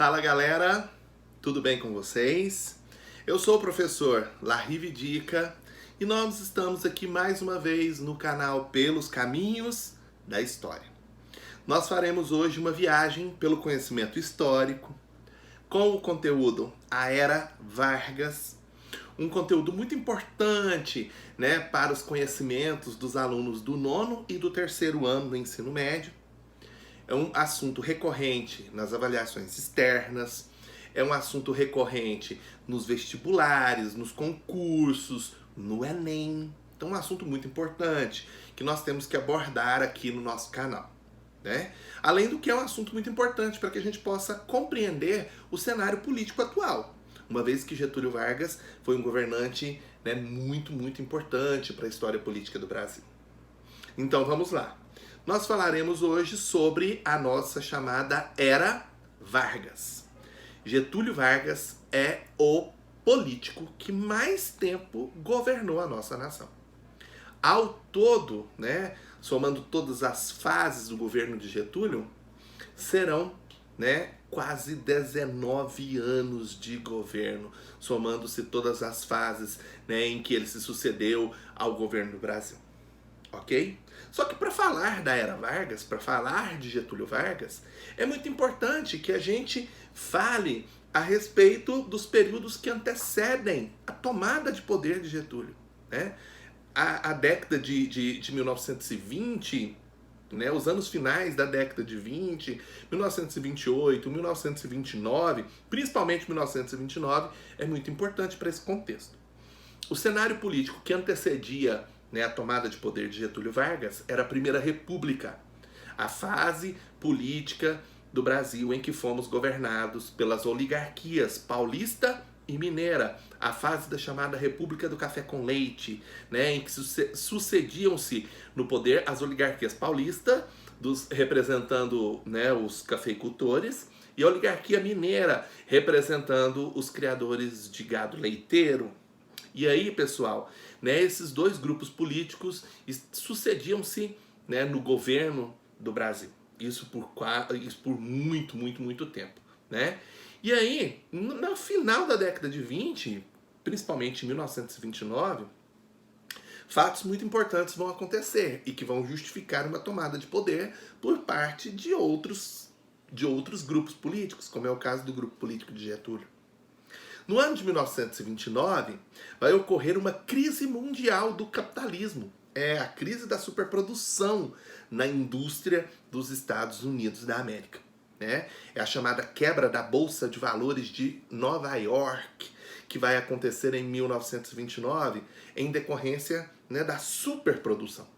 Fala galera, tudo bem com vocês? Eu sou o professor Larrive Dica e nós estamos aqui mais uma vez no canal Pelos Caminhos da História. Nós faremos hoje uma viagem pelo conhecimento histórico com o conteúdo A Era Vargas, um conteúdo muito importante, para os conhecimentos dos alunos do nono e do terceiro ano do ensino médio. É um assunto recorrente nas avaliações externas, é um assunto recorrente nos vestibulares, nos concursos, no Enem. Então é um assunto muito importante que nós temos que abordar aqui no nosso canal. Além do que é um assunto muito importante para que a gente possa compreender o cenário político atual, uma vez que Getúlio Vargas foi um governante muito importante para a história política do Brasil. Então vamos lá. Nós falaremos hoje sobre a nossa chamada Era Vargas. Getúlio Vargas é o político que mais tempo governou a nossa nação. Ao todo, somando todas as fases do governo de Getúlio, serão quase 19 anos de governo, somando-se todas as fases em que ele se sucedeu ao governo do Brasil. Ok? Só que para falar da Era Vargas, para falar de Getúlio Vargas, é muito importante que a gente fale a respeito dos períodos que antecedem a tomada de poder de Getúlio. A década de 1920, os anos finais da década de 20, 1928, 1929, principalmente 1929, é muito importante para esse contexto. O cenário político que antecedia a tomada de poder de Getúlio Vargas era a Primeira República, a fase política do Brasil em que fomos governados pelas oligarquias paulista e mineira, a fase da chamada República do Café com Leite, em que sucediam-se no poder as oligarquias paulista, representando os cafeicultores, e a oligarquia mineira, representando os criadores de gado leiteiro. E aí, pessoal, esses dois grupos políticos sucediam-se no governo do Brasil. Isso por muito tempo. E aí, no final da década de 20, principalmente em 1929, fatos muito importantes vão acontecer e que vão justificar uma tomada de poder por parte de outros grupos políticos, como é o caso do grupo político de Getúlio. No ano de 1929, vai ocorrer uma crise mundial do capitalismo. É a crise da superprodução na indústria dos Estados Unidos da América. É a chamada quebra da Bolsa de Valores de Nova York, que vai acontecer em 1929, em decorrência da superprodução.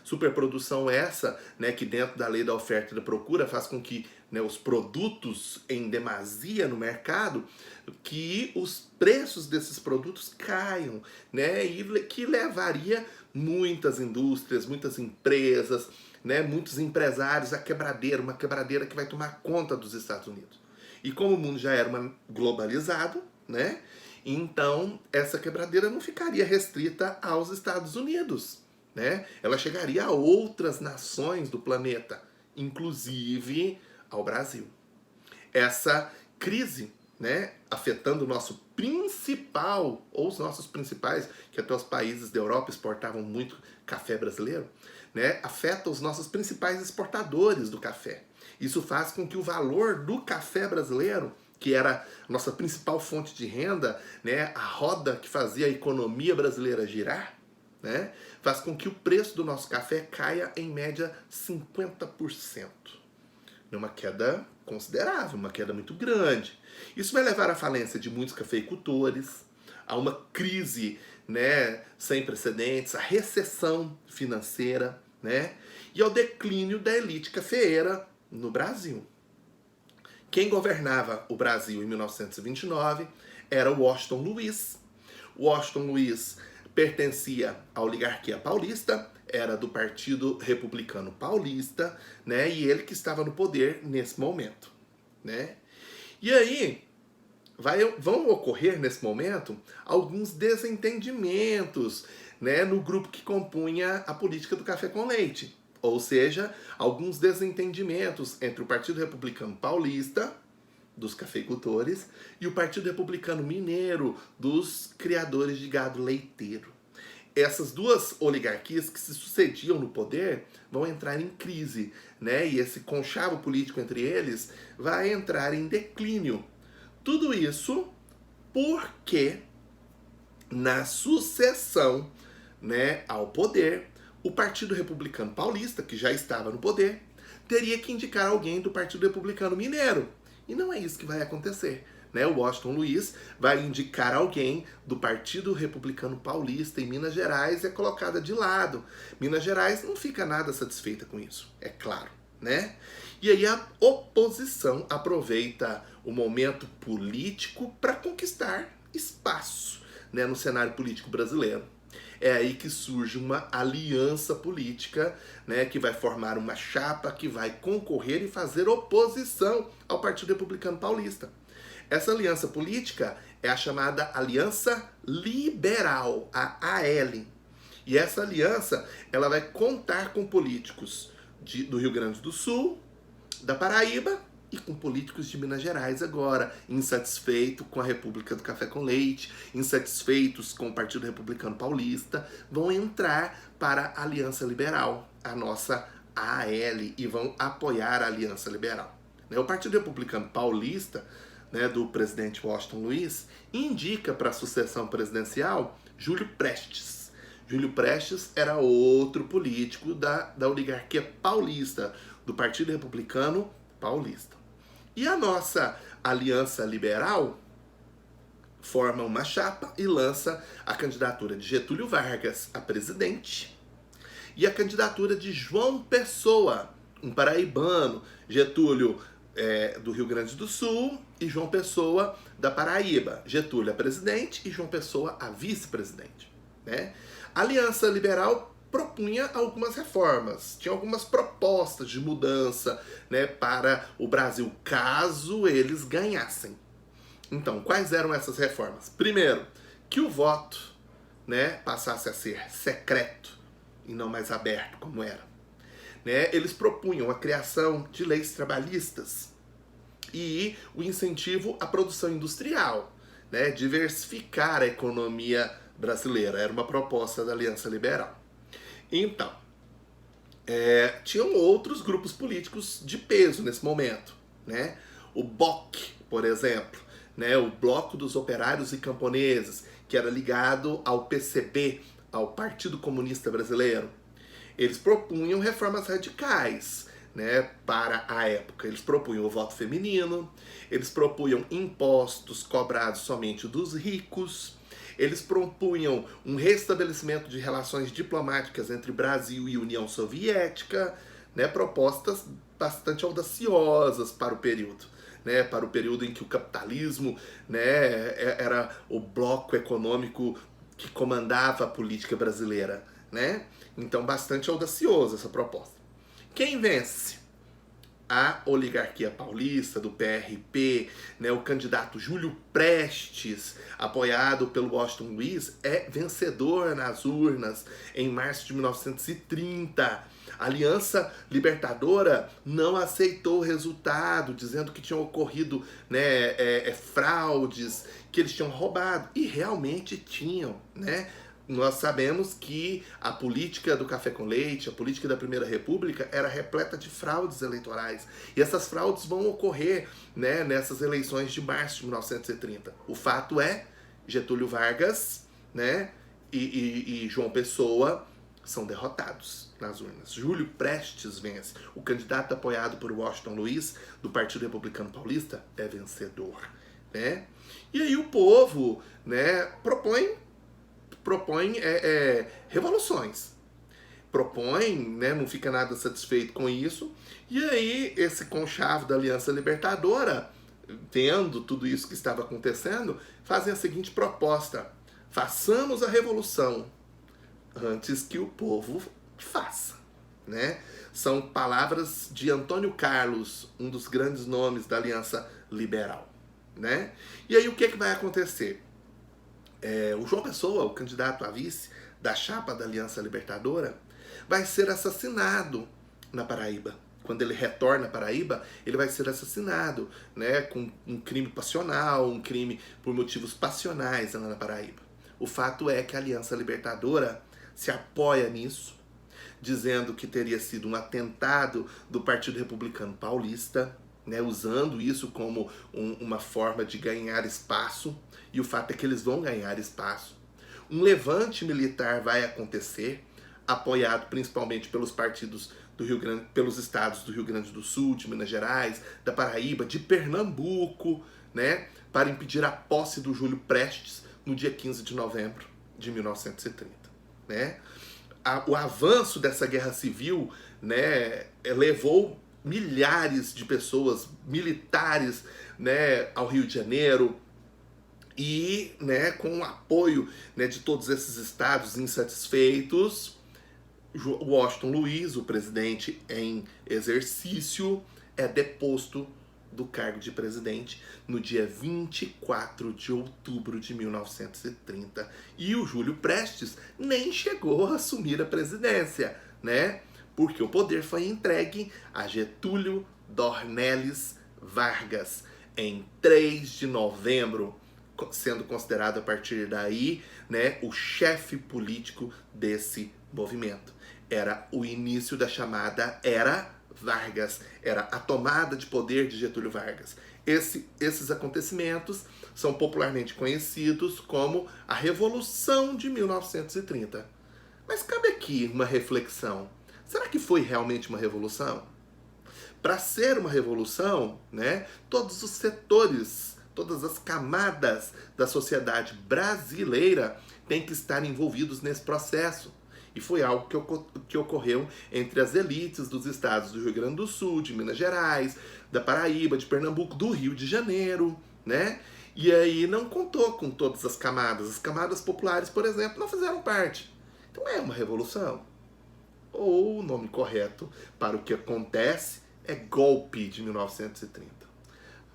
Superprodução essa, que dentro da lei da oferta e da procura faz com que os produtos em demasia no mercado, que os preços desses produtos caiam, e que levaria muitas indústrias, muitas empresas, muitos empresários à quebradeira, uma quebradeira que vai tomar conta dos Estados Unidos. E como o mundo já era globalizado, então essa quebradeira não ficaria restrita aos Estados Unidos. Ela chegaria a outras nações do planeta, inclusive ao Brasil. Essa crise, afetando o nosso principal, ou os nossos principais, que até os países da Europa exportavam muito café brasileiro, afeta os nossos principais exportadores do café. Isso faz com que o valor do café brasileiro, que era a nossa principal fonte de renda, a roda que fazia a economia brasileira girar, faz com que o preço do nosso café caia em média 50%. Uma queda considerável, uma queda muito grande. Isso vai levar à falência de muitos cafeicultores, a uma crise sem precedentes, a recessão financeira, e ao declínio da elite cafeeira no Brasil. Quem governava o Brasil em 1929 era Washington Luiz. Washington Luiz pertencia à oligarquia paulista, era do Partido Republicano Paulista, e ele que estava no poder nesse momento. E aí, vão ocorrer nesse momento alguns desentendimentos no grupo que compunha a política do café com leite. Ou seja, alguns desentendimentos entre o Partido Republicano Paulista dos cafeicultores, e o Partido Republicano Mineiro, dos criadores de gado leiteiro. Essas duas oligarquias que se sucediam no poder vão entrar em crise, né? E esse conchavo político entre eles vai entrar em declínio. Tudo isso porque na sucessão, né, ao poder, o Partido Republicano Paulista, que já estava no poder, teria que indicar alguém do Partido Republicano Mineiro. E não é isso que vai acontecer. Né? O Washington Luiz vai indicar alguém do Partido Republicano Paulista em Minas Gerais e é colocada de lado. Minas Gerais não fica nada satisfeita com isso, é claro. Né? E aí a oposição aproveita o momento político para conquistar espaço, né, no cenário político brasileiro. É aí que surge uma aliança política, né, que vai formar uma chapa que vai concorrer e fazer oposição ao Partido Republicano Paulista. Essa aliança política é a chamada Aliança Liberal, a AL. E essa aliança ela vai contar com políticos do Rio Grande do Sul, da Paraíba e com políticos de Minas Gerais agora, insatisfeitos com a República do Café com Leite, insatisfeitos com o Partido Republicano Paulista, vão entrar para a Aliança Liberal, a nossa AL, e vão apoiar a Aliança Liberal. O Partido Republicano Paulista, né, do presidente Washington Luiz, indica para a sucessão presidencial Júlio Prestes. Júlio Prestes era outro político da oligarquia paulista, do Partido Republicano Paulista. E a nossa Aliança Liberal forma uma chapa e lança a candidatura de Getúlio Vargas a presidente e a candidatura de João Pessoa, um paraibano, Getúlio do Rio Grande do Sul e João Pessoa da Paraíba. Getúlio a presidente e João Pessoa a vice-presidente. Né? A Aliança Liberal propunha algumas reformas, tinha algumas propostas de mudança, né, para o Brasil, caso eles ganhassem. Então, quais eram essas reformas? Primeiro, que o voto, né, passasse a ser secreto e não mais aberto como era. Né? Eles propunham a criação de leis trabalhistas e o incentivo à produção industrial, né? Diversificar a economia brasileira. Era uma proposta da Aliança Liberal. Então, tinham outros grupos políticos de peso nesse momento. Né? O BOC, por exemplo, né? O Bloco dos Operários e Camponeses, que era ligado ao PCB, ao Partido Comunista Brasileiro. Eles propunham reformas radicais, né, para a época. Eles propunham o voto feminino, eles propunham impostos cobrados somente dos ricos, eles propunham um restabelecimento de relações diplomáticas entre Brasil e União Soviética, né, propostas bastante audaciosas para o período. Né, para o período em que o capitalismo, né, era o bloco econômico que comandava a política brasileira. Né? Então, bastante audaciosa essa proposta. Quem vence? A oligarquia paulista, do PRP, né? O candidato Júlio Prestes, apoiado pelo Washington Luiz, é vencedor nas urnas em março de 1930. A Aliança Libertadora não aceitou o resultado, dizendo que tinham ocorrido, né, fraudes, que eles tinham roubado. E realmente tinham, né? Nós sabemos que a política do café com leite, a política da Primeira República era repleta de fraudes eleitorais. E essas fraudes vão ocorrer, né, nessas eleições de março de 1930. O fato é, Getúlio Vargas, né, e João Pessoa são derrotados nas urnas. Júlio Prestes vence. O candidato apoiado por Washington Luiz, do Partido Republicano Paulista, é vencedor. Né? E aí o povo, né, propõe revoluções. Propõe, né, não fica nada satisfeito com isso. E aí, esse conchavo da Aliança Libertadora, vendo tudo isso que estava acontecendo, fazem a seguinte proposta: façamos a revolução antes que o povo faça. Né? São palavras de Antônio Carlos, um dos grandes nomes da Aliança Liberal. Né? E aí, o que vai acontecer? O João Pessoa, o candidato a vice da chapa da Aliança Libertadora, vai ser assassinado na Paraíba, quando ele retorna à Paraíba, ele vai ser assassinado, né, com um crime passional, um crime por motivos passionais lá na Paraíba. O fato é que a Aliança Libertadora se apoia nisso, dizendo que teria sido um atentado do Partido Republicano Paulista, né, usando isso como uma forma de ganhar espaço, e o fato é que eles vão ganhar espaço. Um levante militar vai acontecer, apoiado principalmente pelos partidos do Rio Grande, pelos estados do Rio Grande do Sul, de Minas Gerais, da Paraíba, de Pernambuco, né, para impedir a posse do Júlio Prestes no dia 15 de novembro de 1930, né? O avanço dessa guerra civil, né, levou milhares de pessoas, militares, né, ao Rio de Janeiro, e, né, com o apoio, né, de todos esses estados insatisfeitos, Washington Luiz, o presidente em exercício, é deposto do cargo de presidente no dia 24 de outubro de 1930. E o Júlio Prestes nem chegou a assumir a presidência, né? Porque o poder foi entregue a Getúlio Dornelles Vargas em 3 de novembro, sendo considerado a partir daí, né, o chefe político desse movimento. Era o início da chamada Era Vargas, era a tomada de poder de Getúlio Vargas. Esses acontecimentos são popularmente conhecidos como a Revolução de 1930. Mas cabe aqui uma reflexão. Será que foi realmente uma revolução? Para ser uma revolução, né, todos os setores, todas as camadas da sociedade brasileira têm que estar envolvidos nesse processo. E foi algo que ocorreu entre as elites dos estados do Rio Grande do Sul, de Minas Gerais, da Paraíba, de Pernambuco, do Rio de Janeiro, né? E aí não contou com todas as camadas. As camadas populares, por exemplo, não fizeram parte. Então é uma revolução. Ou o nome correto para o que acontece é golpe de 1930.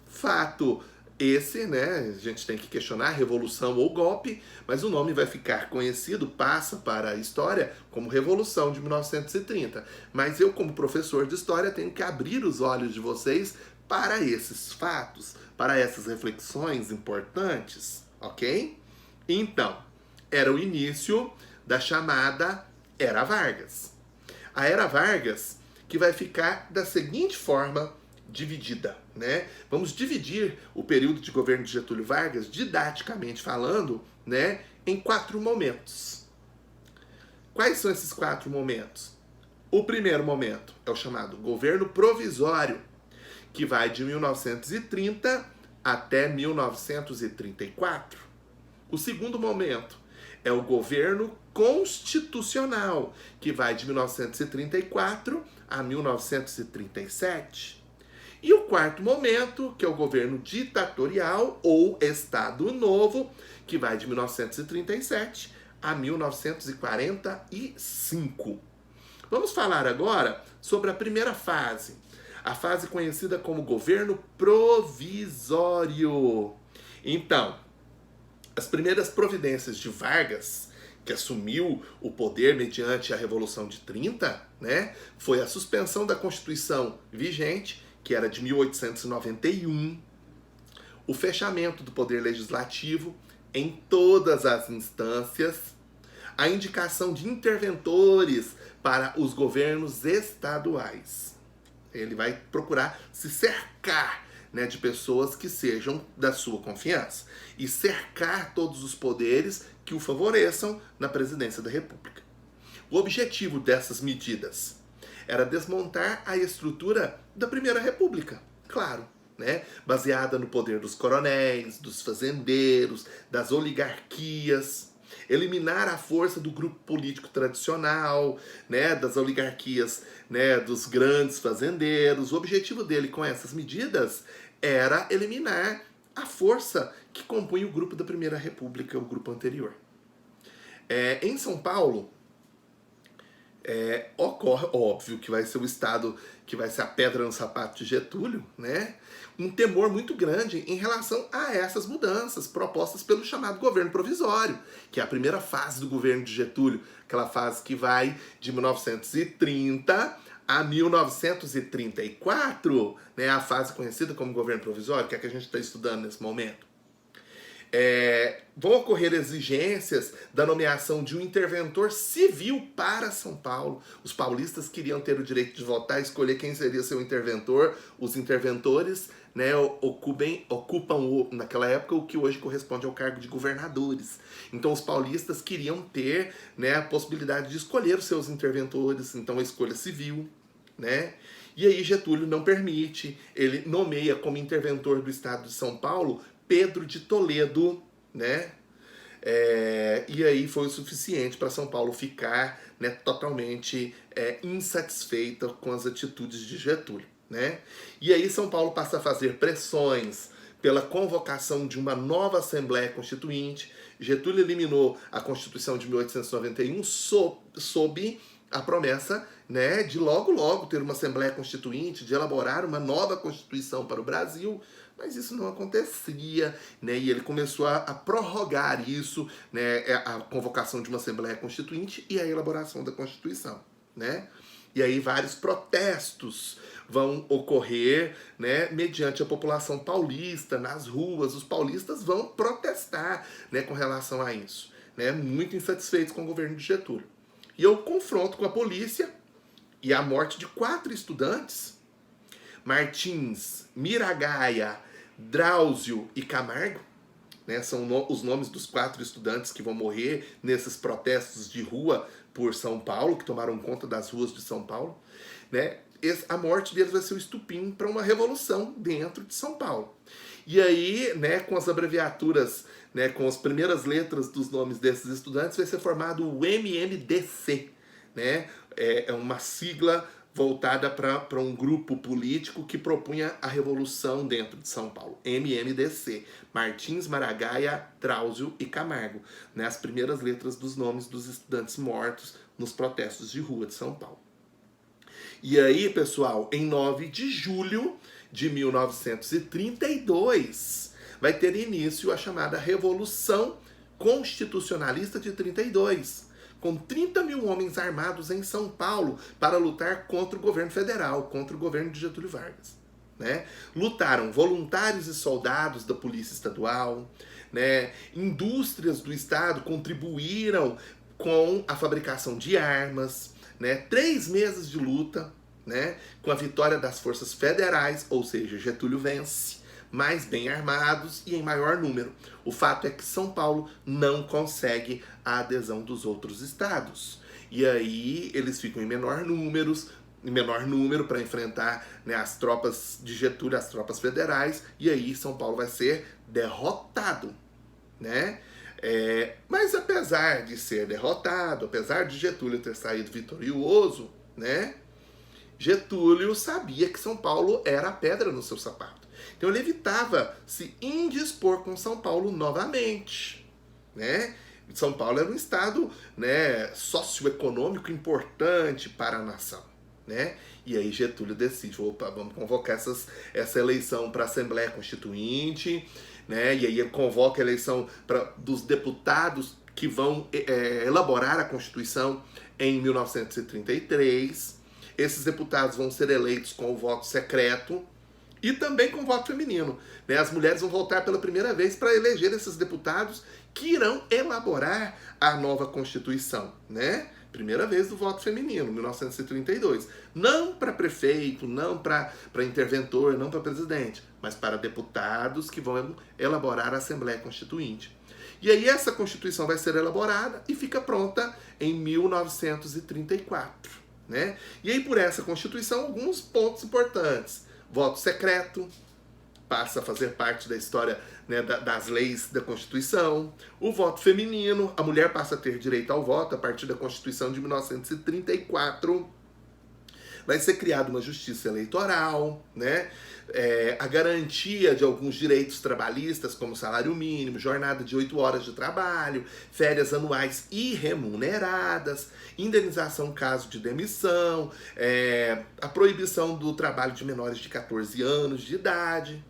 Fato esse, né, a gente tem que questionar revolução ou golpe, mas o nome vai ficar conhecido, passa para a história como Revolução de 1930. Mas eu, como professor de história, tenho que abrir os olhos de vocês para esses fatos, para essas reflexões importantes, ok? Então, era o início da chamada Era Vargas. A Era Vargas que vai ficar da seguinte forma dividida, né? Vamos dividir o período de governo de Getúlio Vargas, didaticamente falando, né, em 4 momentos. Quais são esses 4 momentos? O primeiro momento é o chamado governo provisório, que vai de 1930 até 1934. O segundo momento é o governo constitucional, que vai de 1934 a 1937. E o quarto momento, que é o governo ditatorial ou Estado Novo, que vai de 1937 a 1945. Vamos falar agora sobre a primeira fase, a fase conhecida como governo provisório. Então, as primeiras providências de Vargas, que assumiu o poder mediante a Revolução de 30, né, foi a suspensão da Constituição vigente, que era de 1891, o fechamento do poder legislativo em todas as instâncias, a indicação de interventores para os governos estaduais. Ele vai procurar se cercar, né, de pessoas que sejam da sua confiança e cercar todos os poderes que o favoreçam na presidência da República. O objetivo dessas medidas era desmontar a estrutura da Primeira República, claro, né, baseada no poder dos coronéis, dos fazendeiros, das oligarquias, eliminar a força do grupo político tradicional, né, das oligarquias, né, dos grandes fazendeiros. O objetivo dele com essas medidas era eliminar a força que compunha o grupo da Primeira República, o grupo anterior. Em São Paulo, ocorre, óbvio, que vai ser o estado que vai ser a pedra no sapato de Getúlio, né? Um temor muito grande em relação a essas mudanças propostas pelo chamado governo provisório, que é a primeira fase do governo de Getúlio, aquela fase que vai de 1930 a 1934, né, a fase conhecida como governo provisório, que é a que a gente está estudando nesse momento, vão ocorrer exigências da nomeação de um interventor civil para São Paulo. Os paulistas queriam ter o direito de votar e escolher quem seria seu interventor. Os interventores, né, ocupam naquela época o que hoje corresponde ao cargo de governadores. Então os paulistas queriam ter, né, a possibilidade de escolher os seus interventores, então a escolha civil, né? E aí Getúlio não permite, ele nomeia como interventor do estado de São Paulo Pedro de Toledo, né? E aí foi o suficiente para São Paulo ficar, né, totalmente insatisfeita com as atitudes de Getúlio, né? E aí São Paulo passa a fazer pressões pela convocação de uma nova Assembleia Constituinte. Getúlio eliminou a Constituição de 1891 sob a promessa, né, de logo ter uma Assembleia Constituinte, de elaborar uma nova Constituição para o Brasil, mas isso não acontecia, né, e ele começou a prorrogar isso, né, a convocação de uma Assembleia Constituinte e a elaboração da Constituição, né? E aí vários protestos vão ocorrer, né, mediante a população paulista, nas ruas, os paulistas vão protestar, né, com relação a isso, né, muito insatisfeitos com o governo de Getúlio. E eu confronto com a polícia e a morte de 4 estudantes, Martins, Miragaia, Drauzio e Camargo, né, são os nomes dos 4 estudantes que vão morrer nesses protestos de rua por São Paulo, que tomaram conta das ruas de São Paulo, né? A morte deles vai ser o estupim para uma revolução dentro de São Paulo. E aí, né, com as abreviaturas, né, com as primeiras letras dos nomes desses estudantes, vai ser formado o MMDC, né? É uma sigla voltada para um grupo político que propunha a revolução dentro de São Paulo. MMDC, Martins, Maragaia, Drauzio e Camargo, né, as primeiras letras dos nomes dos estudantes mortos nos protestos de rua de São Paulo. E aí, pessoal, em 9 de julho de 1932, vai ter início a chamada Revolução Constitucionalista de 32, com 30 mil homens armados em São Paulo para lutar contra o governo federal, contra o governo de Getúlio Vargas, né? Lutaram voluntários e soldados da Polícia Estadual, né? Indústrias do Estado contribuíram com a fabricação de armas, né? 3 meses de luta, né, com a vitória das forças federais, ou seja, Getúlio vence, mais bem armados e em maior número. O fato é que São Paulo não consegue a adesão dos outros estados. E aí eles ficam em menor número para enfrentar, né, as tropas de Getúlio, as tropas federais, e aí São Paulo vai ser derrotado, né? Mas apesar de ser derrotado, apesar de Getúlio ter saído vitorioso, né, Getúlio sabia que São Paulo era a pedra no seu sapato. Então ele evitava se indispor com São Paulo novamente, né? São Paulo era um estado, né, socioeconômico importante para a nação, né? E aí Getúlio decide, opa, vamos convocar essa eleição para a Assembleia Constituinte, né? E aí ele convoca a eleição dos deputados que vão elaborar a Constituição em 1933. Esses deputados vão ser eleitos com o voto secreto e também com o voto feminino, né? As mulheres vão votar pela primeira vez para eleger esses deputados que irão elaborar a nova Constituição, né? Primeira vez do voto feminino, 1932. Não para prefeito, não para interventor, não para presidente, mas para deputados que vão elaborar a Assembleia Constituinte. E aí essa Constituição vai ser elaborada e fica pronta em 1934. Né? E aí por essa Constituição, alguns pontos importantes. Voto secreto passa a fazer parte da história, né, das leis da Constituição. O voto feminino, a mulher passa a ter direito ao voto a partir da Constituição de 1934. Vai ser criada uma justiça eleitoral, né? A garantia de alguns direitos trabalhistas, como salário mínimo, jornada de 8 horas de trabalho, férias anuais e remuneradas, indenização caso de demissão, a proibição do trabalho de menores de 14 anos de idade,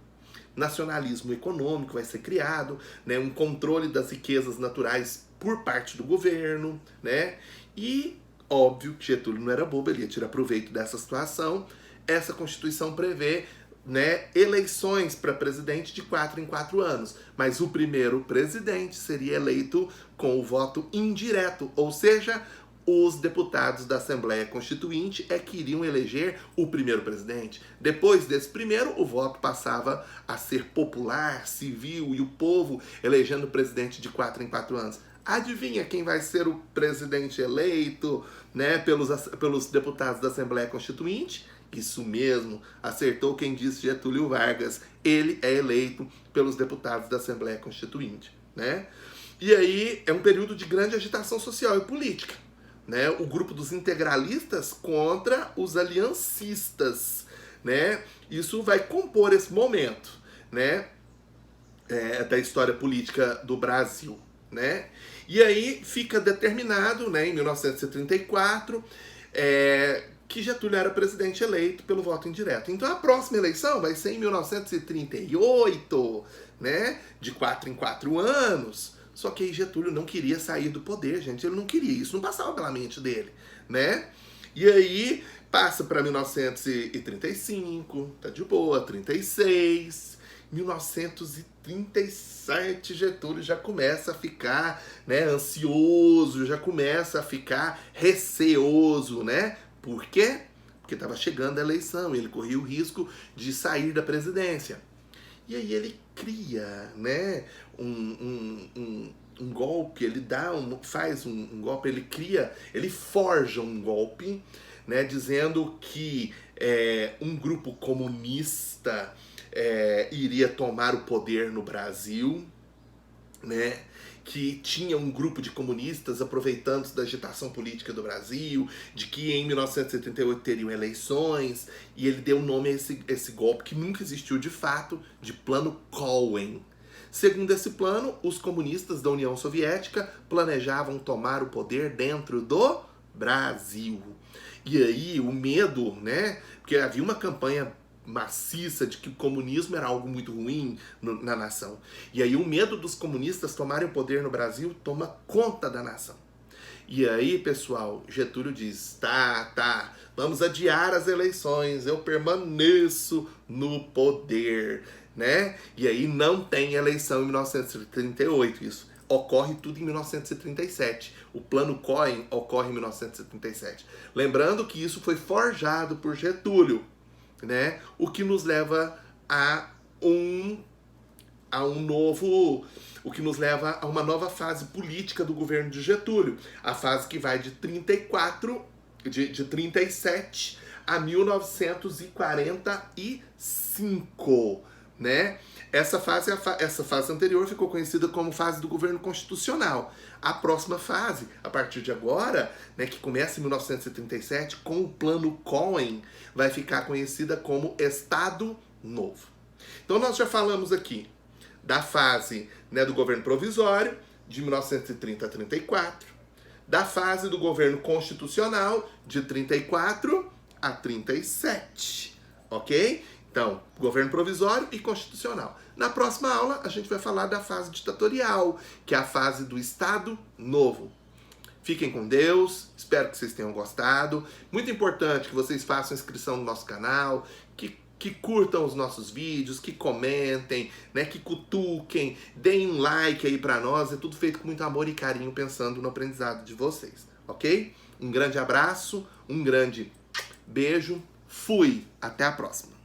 nacionalismo econômico vai ser criado, né? Um controle das riquezas naturais por parte do governo, né? E óbvio que Getúlio não era bobo, ele ia tirar proveito dessa situação. Essa Constituição prevê, né, eleições para presidente de 4 em 4 anos, mas o primeiro presidente seria eleito com o voto indireto, ou seja, os deputados da Assembleia Constituinte é que iriam eleger o primeiro presidente. Depois desse primeiro, o voto passava a ser popular, civil, e o povo elegendo o presidente de 4 em 4 anos. Adivinha quem vai ser o presidente eleito, né, pelos deputados da Assembleia Constituinte? Isso mesmo, acertou quem disse Getúlio Vargas. Ele é eleito pelos deputados da Assembleia Constituinte, né? E aí é um período de grande agitação social e política, né? O grupo dos integralistas contra os aliancistas, né? Isso vai compor esse momento, né, da história política do Brasil, né? E aí fica determinado, né, em 1934, que Getúlio era presidente eleito pelo voto indireto. Então a próxima eleição vai ser em 1938, né, de 4 em 4 anos. Só que aí Getúlio não queria sair do poder, gente. Ele não queria, isso não passava pela mente dele, né? E aí passa para 1935, tá de boa, 36, 1937 Getúlio já começa a ficar, né, ansioso, já começa a ficar receoso, né? Por quê? Porque estava chegando a eleição e ele corria o risco de sair da presidência. E aí ele cria, né, um golpe, ele faz um golpe, ele forja um golpe, né, dizendo que um grupo comunista iria tomar o poder no Brasil, né, que tinha um grupo de comunistas aproveitando da agitação política do Brasil, de que em 1978 teriam eleições, e ele deu nome a esse golpe que nunca existiu de fato, de Plano Cohen. Segundo esse plano, os comunistas da União Soviética planejavam tomar o poder dentro do Brasil. E aí o medo, né, porque havia uma campanha maciça de que o comunismo era algo muito ruim na nação. E aí o medo dos comunistas tomarem o poder no Brasil toma conta da nação. E aí, pessoal, Getúlio diz, tá, vamos adiar as eleições, eu permaneço no poder, né? E aí não tem eleição em 1938, isso ocorre tudo em 1937. O Plano Cohen ocorre em 1937. Lembrando que isso foi forjado por Getúlio, né? O que nos leva a uma nova fase política do governo de Getúlio, a fase que vai de 37 a 1945, né? Essa fase anterior ficou conhecida como fase do governo constitucional. A próxima fase, a partir de agora, né, que começa em 1937, com o Plano Cohen, vai ficar conhecida como Estado Novo. Então nós já falamos aqui da fase, né, do governo provisório, de 1930 a 34, da fase do governo constitucional, de 34 a 37, ok? Então, governo provisório e constitucional. Na próxima aula, a gente vai falar da fase ditatorial, que é a fase do Estado Novo. Fiquem com Deus, espero que vocês tenham gostado. Muito importante que vocês façam inscrição no nosso canal, que curtam os nossos vídeos, que comentem, né, que cutuquem, deem um like aí pra nós. É tudo feito com muito amor e carinho, pensando no aprendizado de vocês, ok? Um grande abraço, um grande beijo, fui, até a próxima.